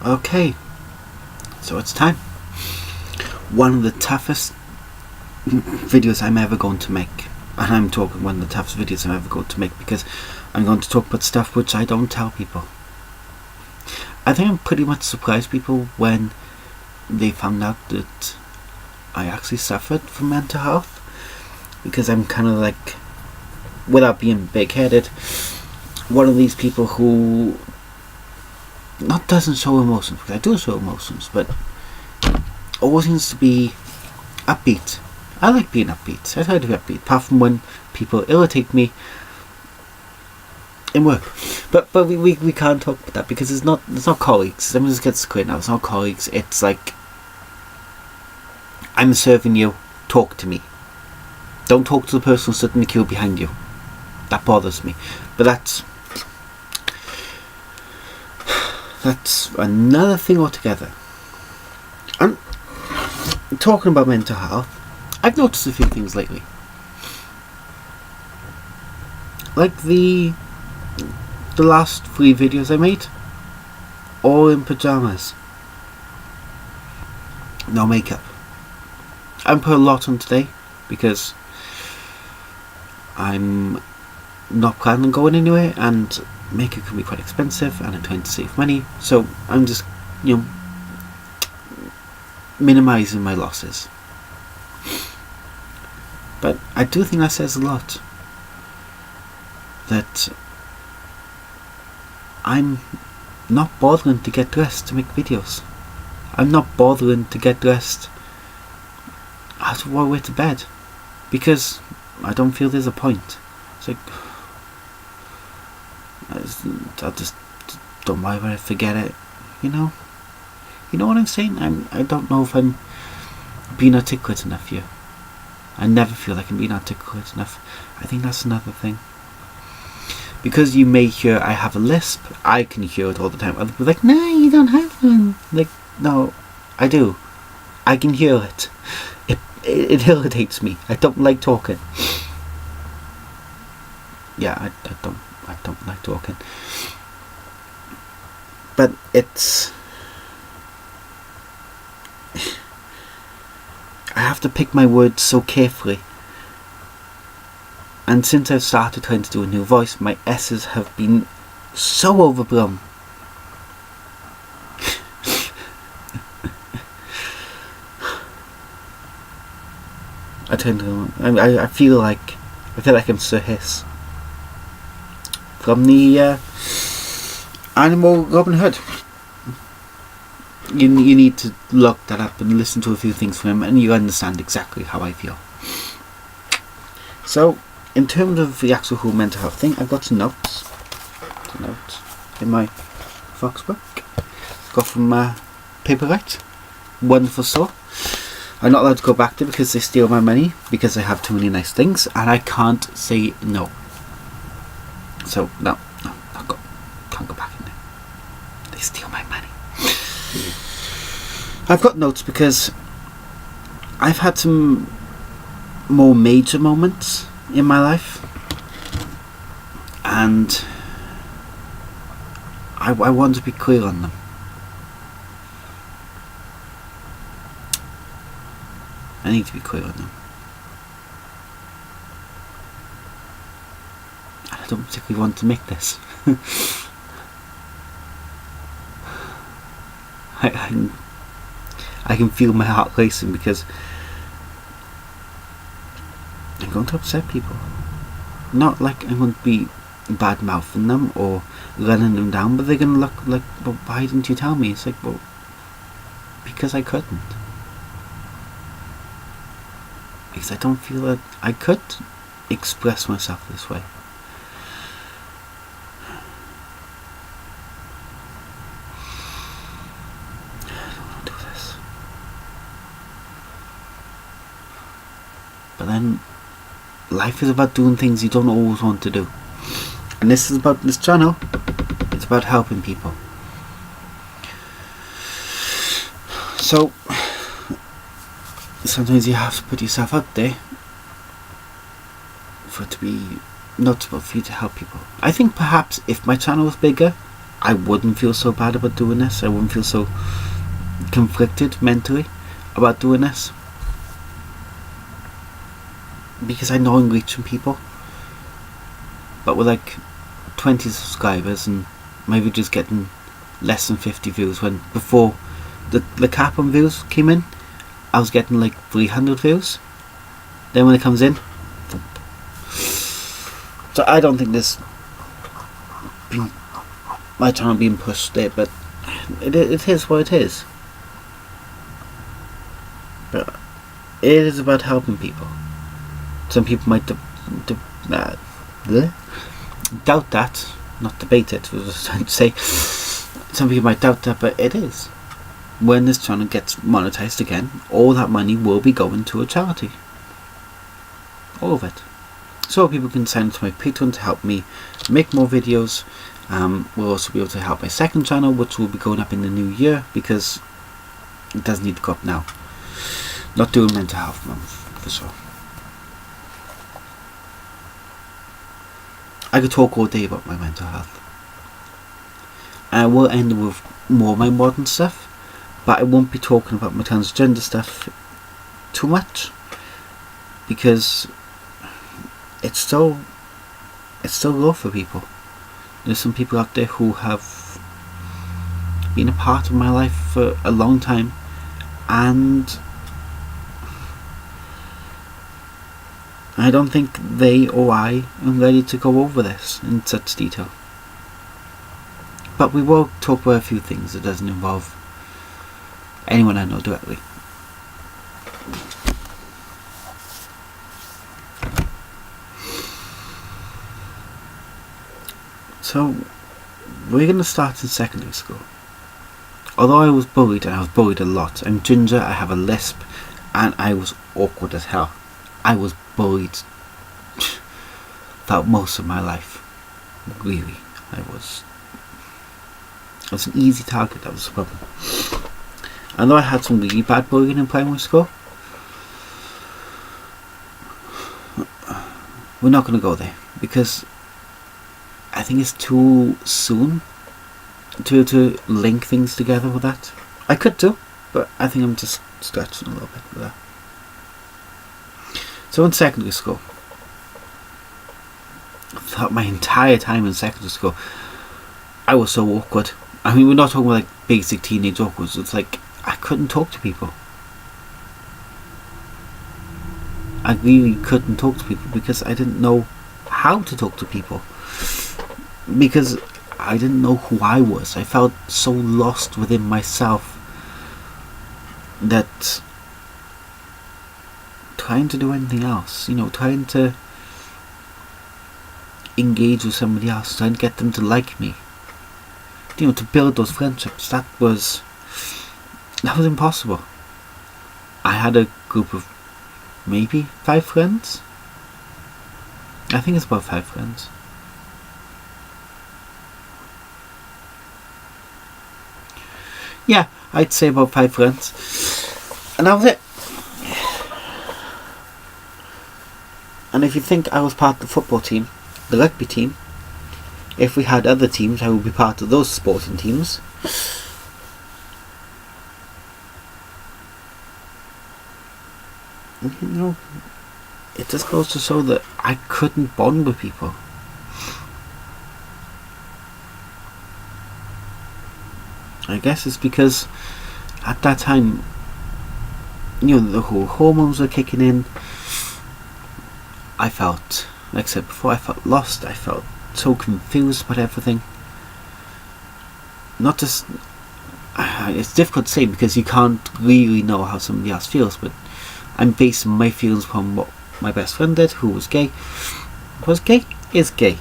Okay, so it's time. One of the toughest videos I'm ever going to make, and I'm talking one of the toughest videos I'm ever going to make, because I'm going to talk about stuff which I don't tell people. I think I'm pretty much surprised people when they found out that I actually suffered from mental health, because I'm kind of like, without being big-headed, one of these people who not doesn't show emotions, because I do show emotions, but always seems to be upbeat. I like being upbeat. I try to be upbeat, apart from when people irritate me in work. But we can't talk about that, because it's not colleagues. Let me just get this clear now. It's not colleagues. It's like, I'm serving you. Talk to me. Don't talk to the person sitting in the queue behind you. That bothers me. But that's another thing altogether. And talking about mental health, I've noticed a few things lately. Like the last 3 videos I made, all in pyjamas. No makeup. I haven't put a lot on today because I'm not planning on going anywhere, and makeup can be quite expensive, and I'm trying to save money, so I'm just, minimizing my losses. But I do think that says a lot, that I'm not bothering to get dressed to make videos. I'm not bothering to get dressed after I wear to bed, because I don't feel there's a point. It's like, I just don't worry about it, forget it, You know what I'm saying? I don't know if I'm being articulate enough here. I never feel like I'm being articulate enough. I think that's another thing. Because you may hear I have a lisp, I can hear it all the time. Other people are like, no, you don't have one. Like, no, I do. I can hear it. It irritates me. I don't like talking. Yeah, I don't like talking. But it's, I have to pick my words so carefully. And since I've started trying to do a new voice, my S's have been so overblown. I feel like I'm Sir Hiss from the animal Robin Hood. You need to look that up and listen to a few things from him, and you understand exactly how I feel. So, in terms of the actual whole mental health thing, I've got some notes. In my Fox book. Got from Paperwhite. Wonderful store. I'm not allowed to go back there because they steal my money, because I have too many nice things, and I can't say no. So, no, can't go back in there. They steal my money. I've got notes because I've had some more major moments in my life, and I want to be clear on them. I need to be clear on them. I don't particularly want to make this. I can feel my heart racing, because I'm going to upset people. Not like I'm going to be bad mouthing them or running them down, but they're going to look like, well, why didn't you tell me? It's like, well, because I couldn't. Because I don't feel that I could express myself this way. I don't want to do this. But then, life is about doing things you don't always want to do. And this is about this channel. It's about helping people. So, sometimes you have to put yourself out there for it to be, not for you to help people. I think perhaps if my channel was bigger, I wouldn't feel so bad about doing this. I wouldn't feel so conflicted mentally about doing this, because I know I'm reaching people. But with like 20 subscribers and my videos getting less than 50 views, when before the cap on views came in, I was getting like 300 views. Then when it comes in, so I don't think this my channel being pushed there, but it is what it is. But it is about helping people. Some people might doubt that, not debate it, was just trying to say. Some people might doubt that, but it is. When this channel gets monetized again, all that money will be going to a charity. All of it. So people can sign up to my Patreon to help me make more videos. We'll also be able to help my second channel, which will be going up in the new year, because it does need to go up now. Not doing mental health month, for sure. I could talk all day about my mental health. I will end with more of my modern stuff, but I won't be talking about my transgender stuff too much, because it's still low for people. There's some people out there who have been a part of my life for a long time, and I don't think they or I are ready to go over this in such detail. But we will talk about a few things that doesn't involve anyone I know directly. So, we're going to start in secondary school. Although I was bullied, and I was bullied a lot. I'm ginger, I have a lisp, and I was awkward as hell. I was bullied throughout most of my life. Really, I was an easy target, that was the problem. And though I had some really bad bullying in primary school, we're not going to go there, because I think it's too soon to link things together with that. I could do, but I think I'm just stretching a little bit with that. So in secondary school, throughout my entire time in secondary school, I was so awkward. I mean, we're not talking about like basic teenage awkward. It's like I couldn't talk to people. I really couldn't talk to people because I didn't know how to talk to people. Because I didn't know who I was. I felt so lost within myself that trying to do anything else, trying to engage with somebody else, trying to get them to like me, to build those friendships, that was impossible. I had a group of maybe 5 friends. I think it's about 5 friends. Yeah, I'd say about 5 friends. And that was it. And if you think I was part of the football team, the rugby team, if we had other teams, I would be part of those sporting teams. It just goes to show that I couldn't bond with people. I guess it's because at that time, the whole hormones were kicking in. I felt, like I said before, I felt lost. I felt so confused about everything. Not just, it's difficult to say because you can't really know how somebody else feels, but I'm basing my feelings upon what my best friend did, who was gay. Is gay.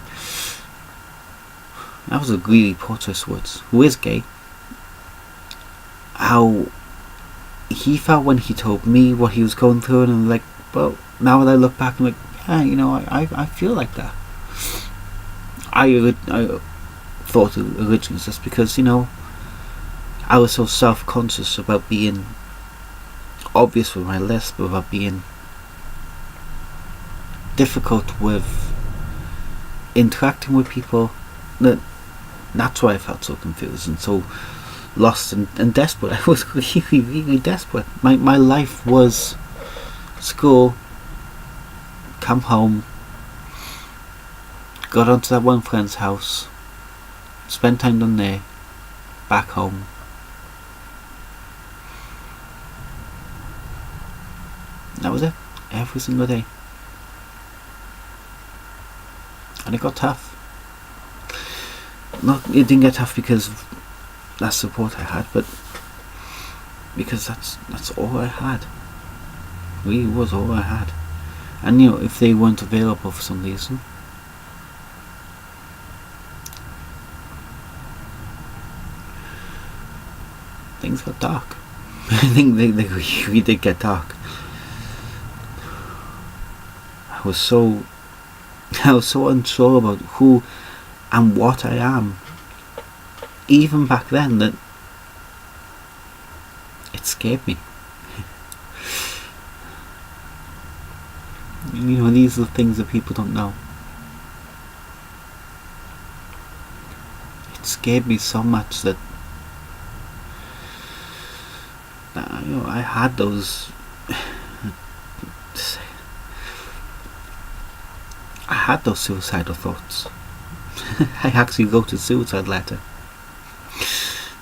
That was a really poor choice of words. Who is gay. How he felt when he told me what he was going through, and I'm like, well, now that I look back, I'm like, yeah, I feel like that. I thought originally was just because, I was so self-conscious about being obvious with my lisp, about being difficult with interacting with people, that that's why I felt so confused and so lost and desperate. I was really, really desperate. My life was school, come home, got onto that one friend's house, spend time down there, back home. That was it, every single day. And it got tough. It didn't get tough because of that support I had, but because that's all I had. Really was all I had. And if they weren't available for some reason, things got dark. I think they really did get dark. I was so unsure about who and what I am, even back then, that it scared me. These are the things that people don't know. It scared me so much that I had those suicidal thoughts. I actually wrote a suicide letter.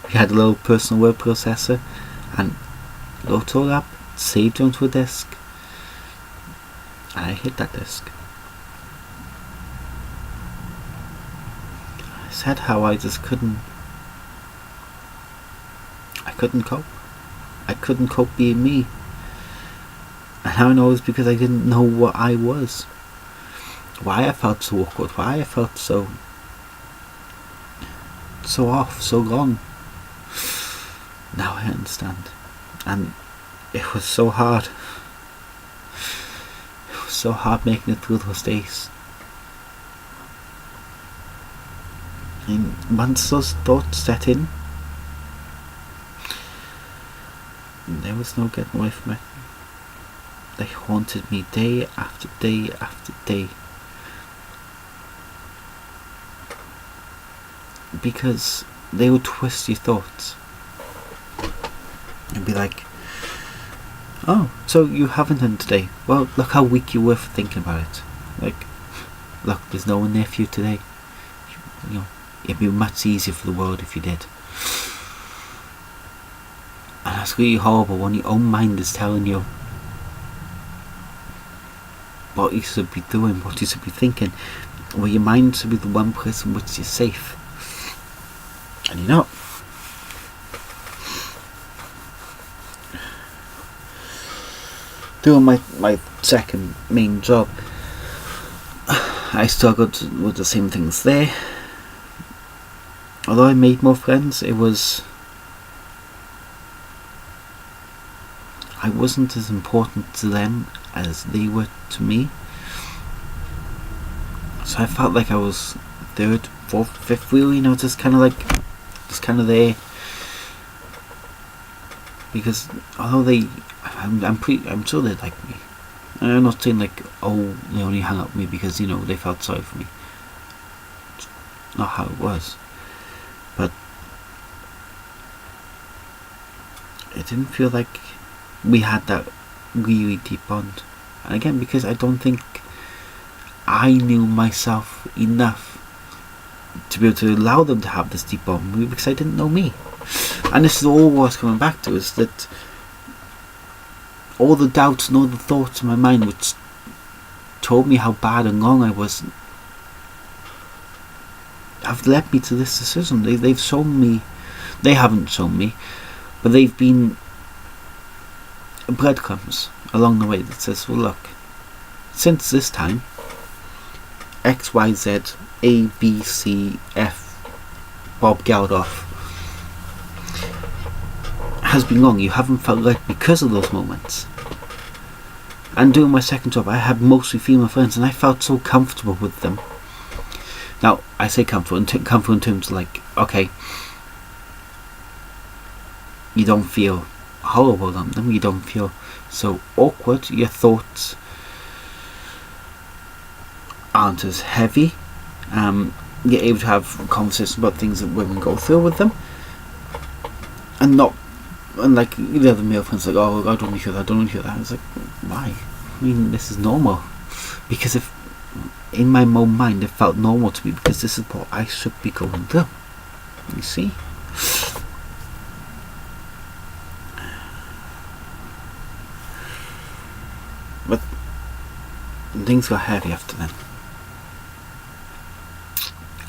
We had a little personal word processor and wrote it all up, saved it onto a disk, and I hit that disk. I said how I just couldn't cope. I couldn't cope being me. And how I know is because I didn't know what I was. Why I felt so awkward, why I felt so off, so wrong. Now I understand. And it was so hard. It was so hard making it through those days. And once those thoughts set in, there was no getting away from it. They haunted me day after day after day. Because they would twist your thoughts and be like, oh, so you haven't done today? Well, look how weak you were for thinking about it. Like, look, there's no one there for you today. It'd be much easier for the world if you did. And that's really horrible when your own mind is telling you what you should be doing, what you should be thinking, where your mind should be the one place in which you're safe. And you're not. Doing my second main job, I struggled with the same things there. Although I made more friends, I wasn't as important to them as they were to me. So I felt like I was third, fourth, fifth wheel, just kind of there. Because although I'm sure they like me. And I'm not saying like, oh, they only hung up with me because they felt sorry for me. It's not how it was. But it didn't feel like we had that really deep bond. And again, because I don't think I knew myself enough to be able to allow them to have this deep bond with me, because I didn't know me. And this is all what I was coming back to, is that all the doubts and all the thoughts in my mind which told me how bad and wrong I was have led me to this decision. They've shown me, they haven't shown me, but they've been breadcrumbs along the way that says, well, look, since this time, X, Y, Z, A, B, C, F, Bob Geldof has been wrong. You haven't felt right because of those moments. And doing my second job, I had mostly female friends, and I felt so comfortable with them. Now, I say comfortable in terms of like, okay, you don't feel horrible on them, you don't feel so awkward, your thoughts aren't as heavy, get able to have conversations about things that women go through with them, and not, and like the other male friends, like, oh, I don't want to hear that, I don't want to hear that. It's like, why? I mean, this is normal. Because if in my own mind it felt normal to me, because this is what I should be going through. You see? But things got heavy after then.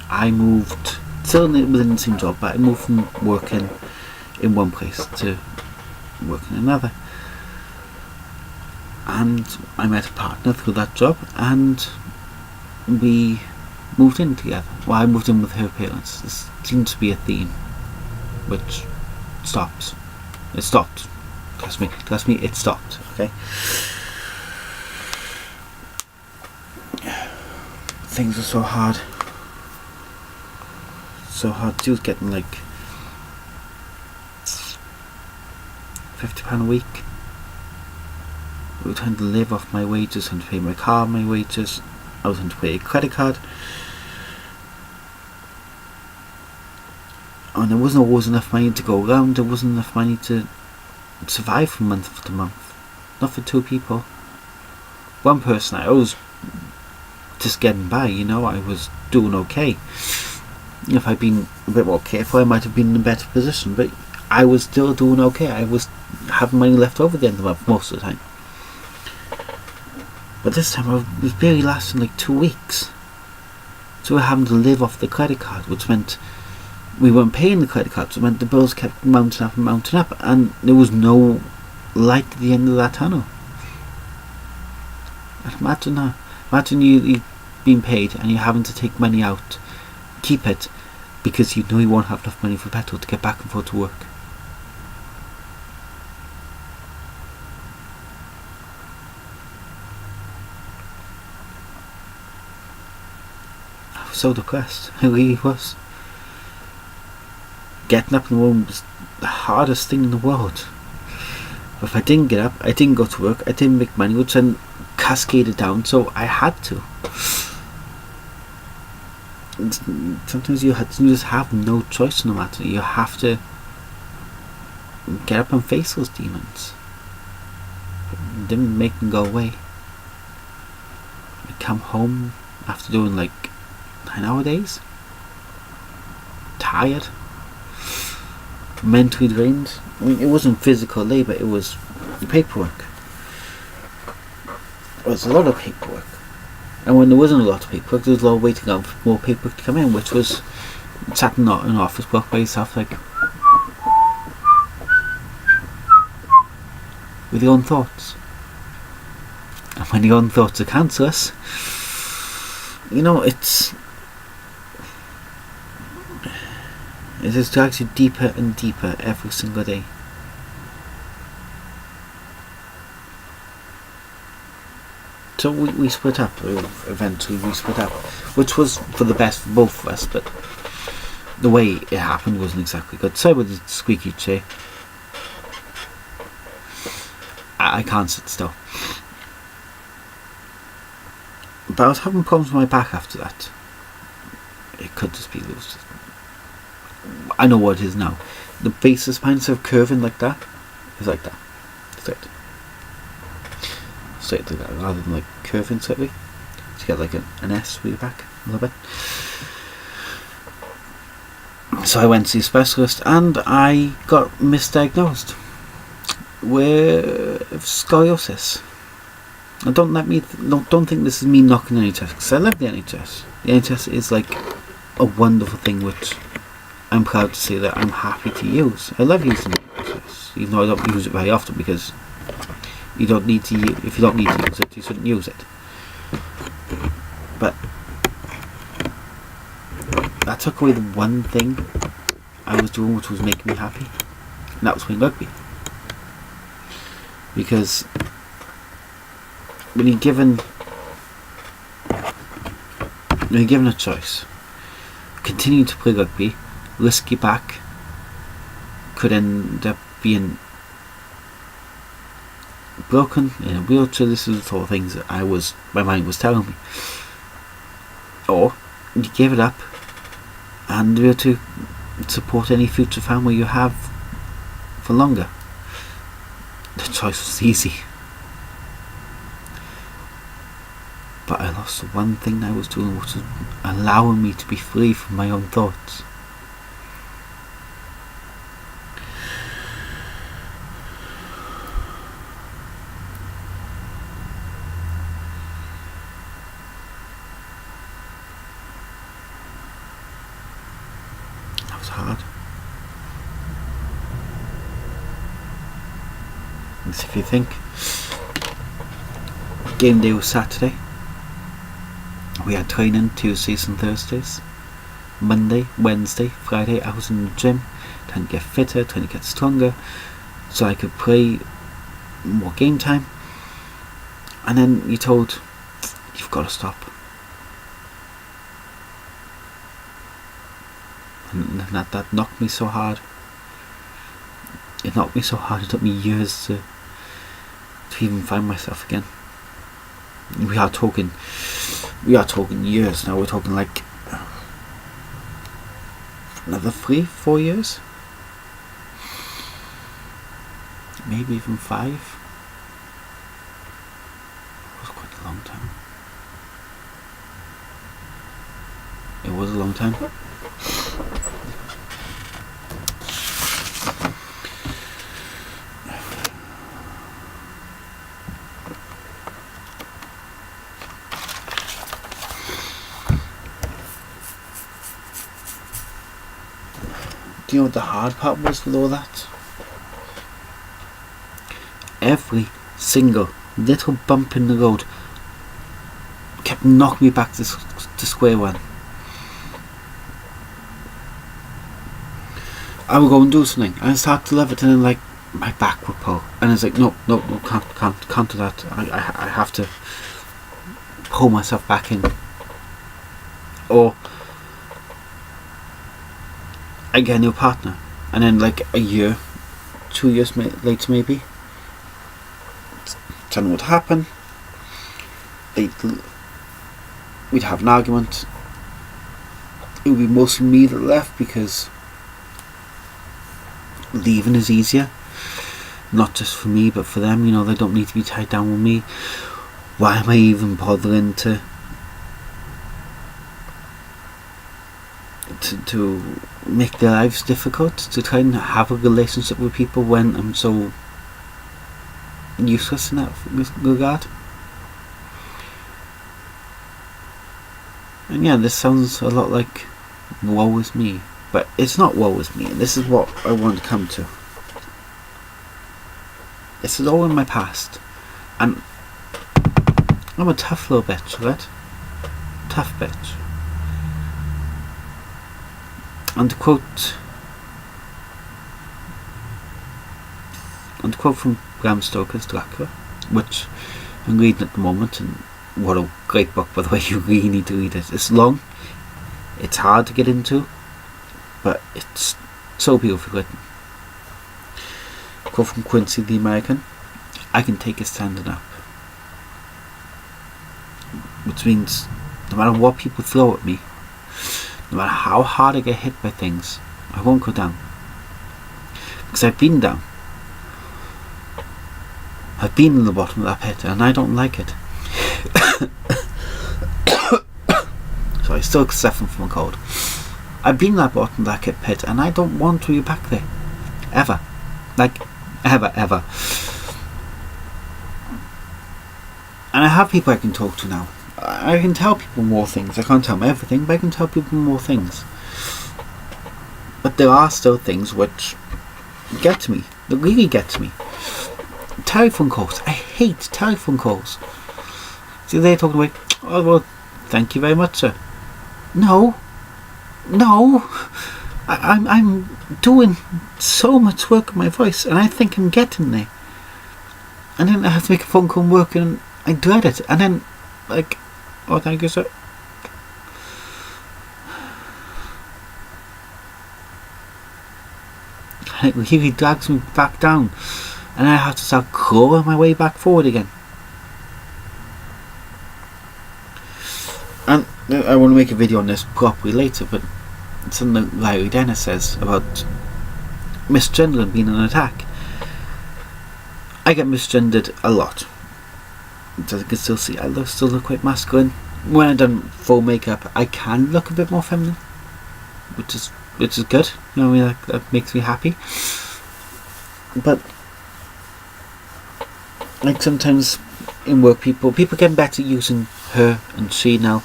I moved, still within the same job, but I moved from working in one place to working in another. And I met a partner through that job, and we moved in together. Well, I moved in with her parents. This seems to be a theme, which stops. It stopped. Trust me, it stopped. Okay. Things were so hard. So hard. She was getting like £50 a week. We were trying to live off my wages, trying to pay my car, my wages. I was trying to pay a credit card. And there wasn't always enough money to go around. There wasn't enough money to survive from month to month. Not for two people. One person, I was just getting by, you know, I was doing okay. If I'd been a bit more careful, I might have been in a better position, but I was still doing okay. I was having money left over at the end of the month most of the time. But this time I was barely lasting like 2 weeks. So we were having to live off the credit card, which meant we weren't paying the credit card, so it meant the bills kept mounting up and mounting up, and there was no light at the end of that tunnel. And imagine that. Imagine you've been paid and you're having to take money out, keep it, because you know you won't have enough money for petrol to get back and forth to work. I was so depressed. I really was. Getting up in the morning was the hardest thing in the world. But if I didn't get up, I didn't go to work, I didn't make money, which then cascaded down, so I had to. And sometimes you just have no choice no matter. You have to get up and face those demons. It didn't make them go away. I come home after doing like 9-hour days, tired, mentally drained. I mean, it wasn't physical labour, it was paperwork. It was a lot of paperwork. And when there wasn't a lot of paperwork, there was a lot of waiting on for more paperwork to come in, which was sat in an office work by yourself, like, with your own thoughts. And when your own thoughts are cancerous, you know, it just drags you deeper and deeper every single day. So we split up. Eventually we split up, which was for the best for both of us, but the way it happened wasn't exactly good. Sorry about the squeaky chair. I can't sit still. But I was having problems with my back after that. It could just be loose. I know what it is now. The base of the spine, instead of curving like that, is like that. Straight like that, rather than like curving slightly. To get like an S with your back a little bit. So I went to see a specialist and I got misdiagnosed with scoliosis. And don't think this is me knocking the NHS, because I love the NHS. The NHS is like a wonderful thing which I'm proud to say that I'm happy to use. I love using the NHS, even though I don't use it very often, because if you don't need to use it, you shouldn't use it. But that took away the one thing I was doing which was making me happy, and that was playing rugby. Because when you're given a choice, continue to play rugby, risk your back, could end up being broken in a wheelchair. This is the sort of things that my mind was telling me. Or you give it up and be able to support any future family you have for longer. The choice was easy. But I lost the one thing I was doing, which was allowing me to be free from my own thoughts. That was hard. Because if you think, game day was Saturday. We had training Tuesdays and Thursdays. Monday, Wednesday, Friday I was in the gym, trying to get fitter, trying to get stronger, so I could play more game time. And then you're told, you've got to stop. And that knocked me so hard. It knocked me so hard, it took me years to even find myself again. We are talking years now. We're talking like another 3-4 years, maybe even 5. It was quite a long time. It was a long time. Do you know what the hard part was with all that? Every single little bump in the road kept knocking me back to square one. I would go and do something and I'd start to love it, and then like my back would pull, and it's like no, can't do that. I have to pull myself back in. Or I get a new partner, and then like a year, 2 years later maybe, don't know what happened. We'd have an argument. It would be mostly me that left, because leaving is easier, not just for me but for them. You know, they don't need to be tied down with me. Why am I even bothering to make their lives difficult, to try and have a relationship with people when I'm so useless in that regard? And yeah, this sounds a lot like woe is me, but it's not woe is me, and this is what I want to come to. This is all in my past, and I'm a tough little bitch, right? Tough bitch. And to quote from Bram Stoker's Dracula, which I'm reading at the moment, and what a great book, by the way. You really need to read it. It's long, it's hard to get into, but it's so beautifully written. Quote from Quincy the American: I can take it standing up. Which means no matter what people throw at me, no matter how hard I get hit by things, I won't go down. Because I've been down. I've been in the bottom of that pit, and I don't like it. So I still suffering from a cold. I've been at the bottom of that pit, and I don't want to be back there. Ever. Like, ever. And I have people I can talk to now. I can tell people more things. I can't tell them everything, but I can tell people more things. But there are still things which get to me. That really get to me. Telephone calls. I hate telephone calls. See, they're talking about, oh well, thank you very much, sir. No. I'm doing so much work on my voice, and I think I'm getting there. And then I have to make a phone call and work, and I dread it. And then, like, oh, thank you, sir. And it really drags me back down, and I have to start clawing my way back forward again. And I want to make a video on this properly later, but something that Larry Dennis says about misgendering being an attack. I get misgendered a lot. As you can still see, I still look quite masculine. When I've done full makeup, I can look a bit more feminine, which is good. You know, I mean, that makes me happy. But like sometimes in work, people get better using her and she now,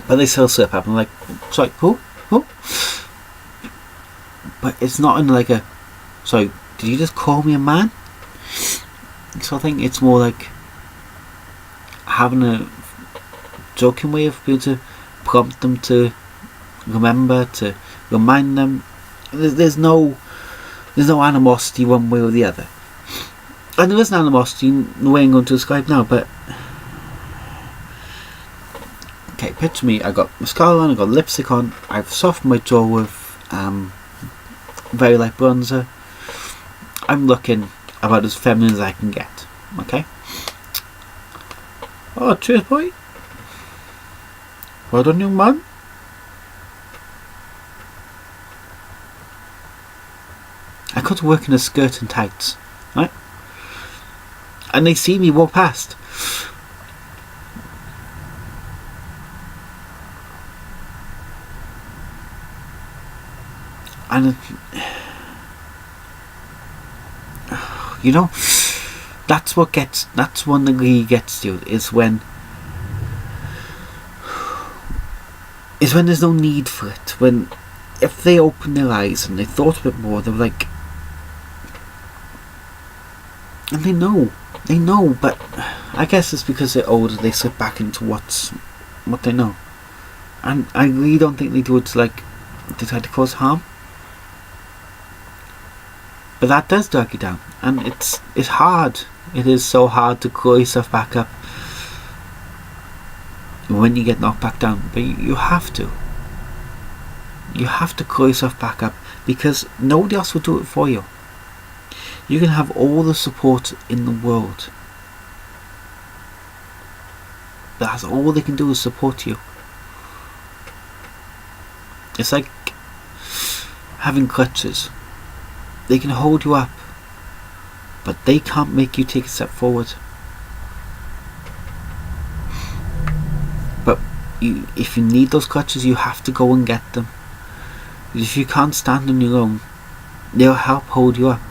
but they still slip up. I'm like, sorry, who? But it's not in like a, sorry, did you just call me a man? So I think it's more like having a joking way of being to prompt them to remember, to remind them. There's no animosity one way or the other. And there is an animosity in the way I'm going to describe now, but okay, picture me, I got mascara on, I got lipstick on, I've softened my jaw with very light bronzer. I'm looking about as feminine as I can get. Okay? Oh, cheers, boy. Well done, young man. I got to work in a skirt and tights, right? And they see me walk past. And you know, that's one that really gets you, is when there's no need for it. When if they open their eyes and they thought a bit more, they're like, and they know, but I guess it's because they're older, they slip back into what they know. And I really don't think they do it to try to cause harm. But that does drag you down, and it's hard. It is so hard to claw yourself back up when you get knocked back down. But you have to. You have to claw yourself back up, because nobody else will do it for you. You can have all the support in the world, but that's all they can do is support you. It's like having crutches. They can hold you up, but they can't make you take a step forward. But if you need those crutches, you have to go and get them. If you can't stand on your own, they'll help hold you up,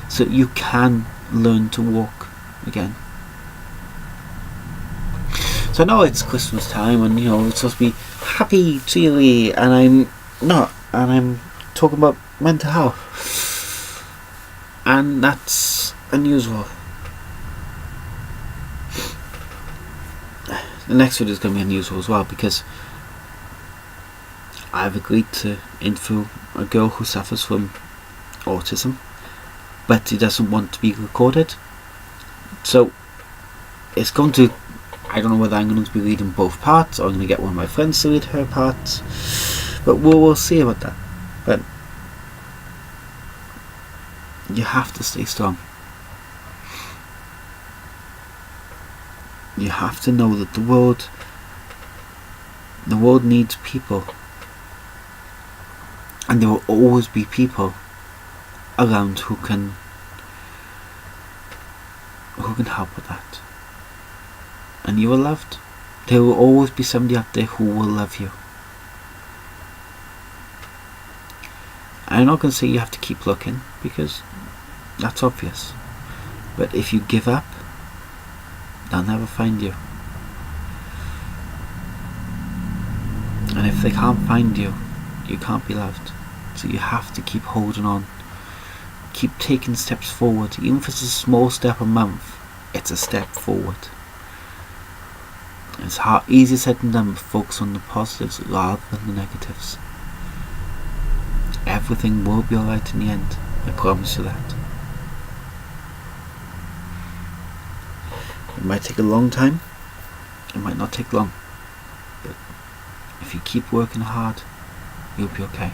so you can learn to walk again. So I know it's Christmas time, and you know it's supposed to be happy, cheery, and I'm not, and I'm talking about mental health. And that's unusual. The next video is going to be unusual as well, because I've agreed to interview a girl who suffers from autism, but she doesn't want to be recorded. So it's going to, I don't know whether I'm going to be reading both parts, or I'm going to get one of my friends to read her parts, but we'll see about that. But you have to stay strong. You have to know that the world needs people, and there will always be people around who can help with that. And you are loved. There will always be somebody out there who will love you. I'm not going to say you have to keep looking, because that's obvious. But if you give up, they'll never find you. And if they can't find you, you can't be loved. So you have to keep holding on. Keep taking steps forward. Even if it's a small step a month, it's a step forward. It's easier said than done, but focus on the positives rather than the negatives. Everything will be alright in the end. I promise you that. It might take a long time. It might not take long. But if you keep working hard, you'll be okay.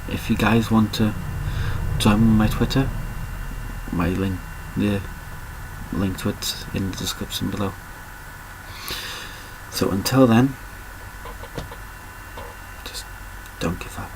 If you guys want to join my Twitter, my link, the link to it in the description below. So until then, just don't give up.